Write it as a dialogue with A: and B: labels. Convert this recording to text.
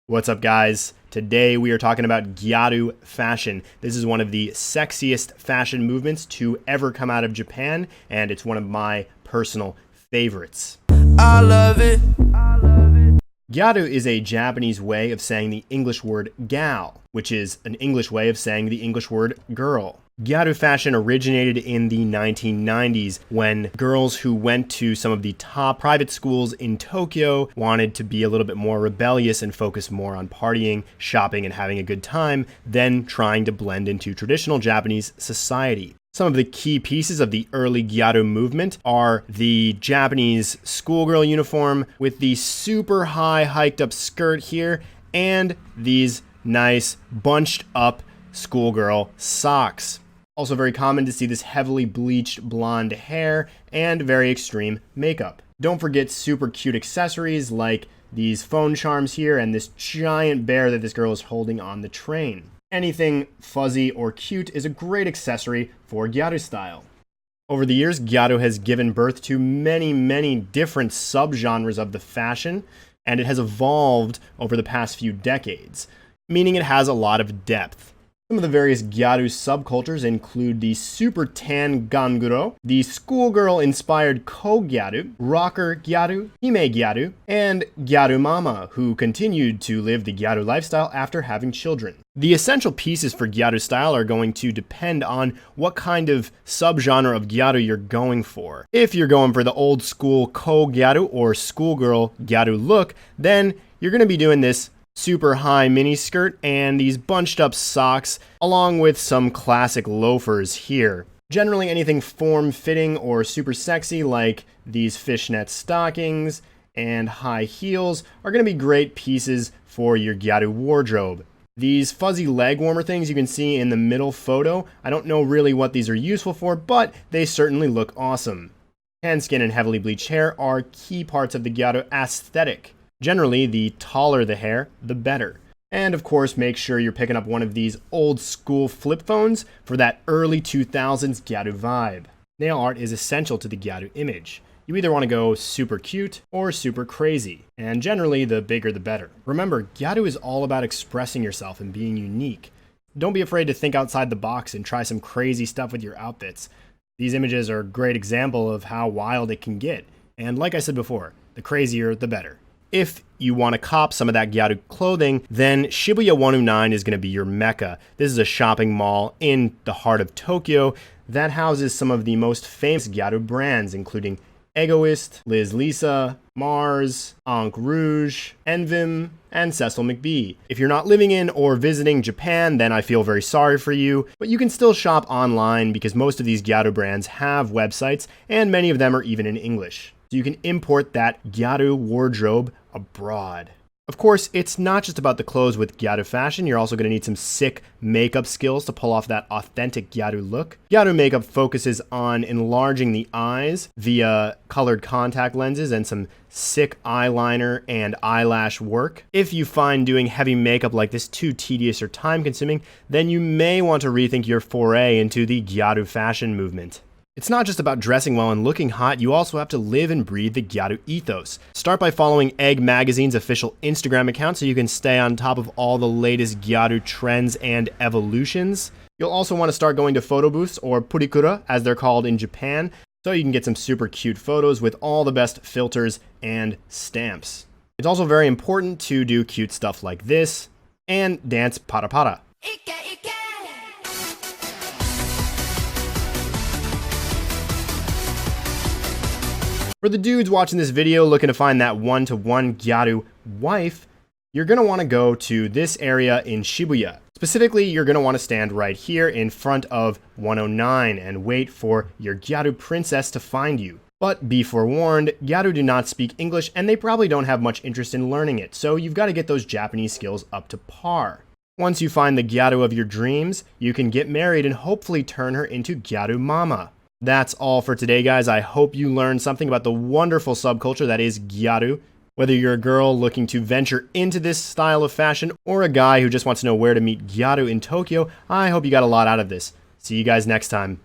A: What's up, guys? Today we are talking about Gyaru fashion. This is one of the sexiest fashion movements to ever come out of Japan, and it's one of my personal favorites.
B: I love it.
A: Gyaru is a Japanese way of saying the English word gal, which is an English way of saying the English word girl. Gyaru fashion originated in the 1990s when girls who went to some of the top private schools in Tokyo wanted to be a little bit more rebellious and focus more on partying, shopping, and having a good time than trying to blend into traditional Japanese society. Some of the key pieces of the early Gyaru movement are the Japanese schoolgirl uniform with the super high hiked up skirt here and these nice bunched up schoolgirl socks. Also very common to see this heavily bleached blonde hair and very extreme makeup. Don't forget super cute accessories like these phone charms here and this giant bear that this girl is holding on the train. Anything fuzzy or cute is a great accessory for Gyaru style. Over the years, Gyaru has given birth to many different subgenres of the fashion, and it has evolved over the past few decades, meaning it has a lot of depth. Some of the various Gyaru subcultures include the super tan ganguro, the schoolgirl-inspired ko-Gyaru, rocker Gyaru, hime Gyaru, and Gyaru mama, who continued to live the Gyaru lifestyle after having children. The essential pieces for Gyaru style are going to depend on what kind of subgenre of Gyaru you're going for. If you're going for the old school ko-Gyaru or schoolgirl Gyaru look, then you're going to be doing this super high mini skirt and these bunched up socks along with some classic loafers here. Generally anything form-fitting or super sexy like these fishnet stockings and high heels are going to be great pieces for your Gyaru wardrobe. These fuzzy leg warmer things you can see in the middle photo, I don't know really what these are useful for, but they certainly look awesome. Tan skin and heavily bleached hair are key parts of the Gyaru aesthetic. Generally, the taller the hair, the better. And of course, make sure you're picking up one of these old school flip phones for that early 2000s Gyaru vibe. Nail art is essential to the Gyaru image. You either want to go super cute or super crazy, and generally the bigger the better. Remember, Gyaru is all about expressing yourself and being unique. Don't be afraid to think outside the box and try some crazy stuff with your outfits. These images are a great example of how wild it can get, and like I said before, the crazier the better. If you want to cop some of that Gyaru clothing, then Shibuya 109 is going to be your mecca. This is a shopping mall in the heart of Tokyo that houses some of the most famous Gyaru brands, including Egoist, Liz Lisa, Mars, Ankh Rouge, Envim, and Cecil McBee. If you're not living in or visiting Japan, then I feel very sorry for you, but you can still shop online because most of these Gyaru brands have websites, and many of them are even in English. So you can import that Gyaru wardrobe abroad. Of course, it's not just about the clothes with Gyaru fashion. You're also going to need some sick makeup skills to pull off that authentic Gyaru look. Gyaru makeup focuses on enlarging the eyes via colored contact lenses and some sick eyeliner and eyelash work. If you find doing heavy makeup like this too tedious or time consuming, then you may want to rethink your foray into the Gyaru fashion movement. It's not just about dressing well and looking hot, you also have to live and breathe the Gyaru ethos. Start by following Egg Magazine's official Instagram account so you can stay on top of all the latest Gyaru trends and evolutions. You'll also want to start going to photo booths, or purikura as they're called in Japan, so you can get some super cute photos with all the best filters and stamps. It's also very important to do cute stuff like this and dance para para. For the dudes watching this video looking to find that one-to-one Gyaru wife, you're going to want to go to this area in Shibuya. Specifically, you're going to want to stand right here in front of 109 and wait for your Gyaru princess to find you. But be forewarned, Gyaru do not speak English and they probably don't have much interest in learning it, so you've got to get those Japanese skills up to par. Once you find the Gyaru of your dreams, you can get married and hopefully turn her into Gyaru mama. That's all for today, guys. I hope you learned something about the wonderful subculture that is Gyaru. Whether you're a girl looking to venture into this style of fashion or a guy who just wants to know where to meet Gyaru in Tokyo, I hope you got a lot out of this. See you guys next time.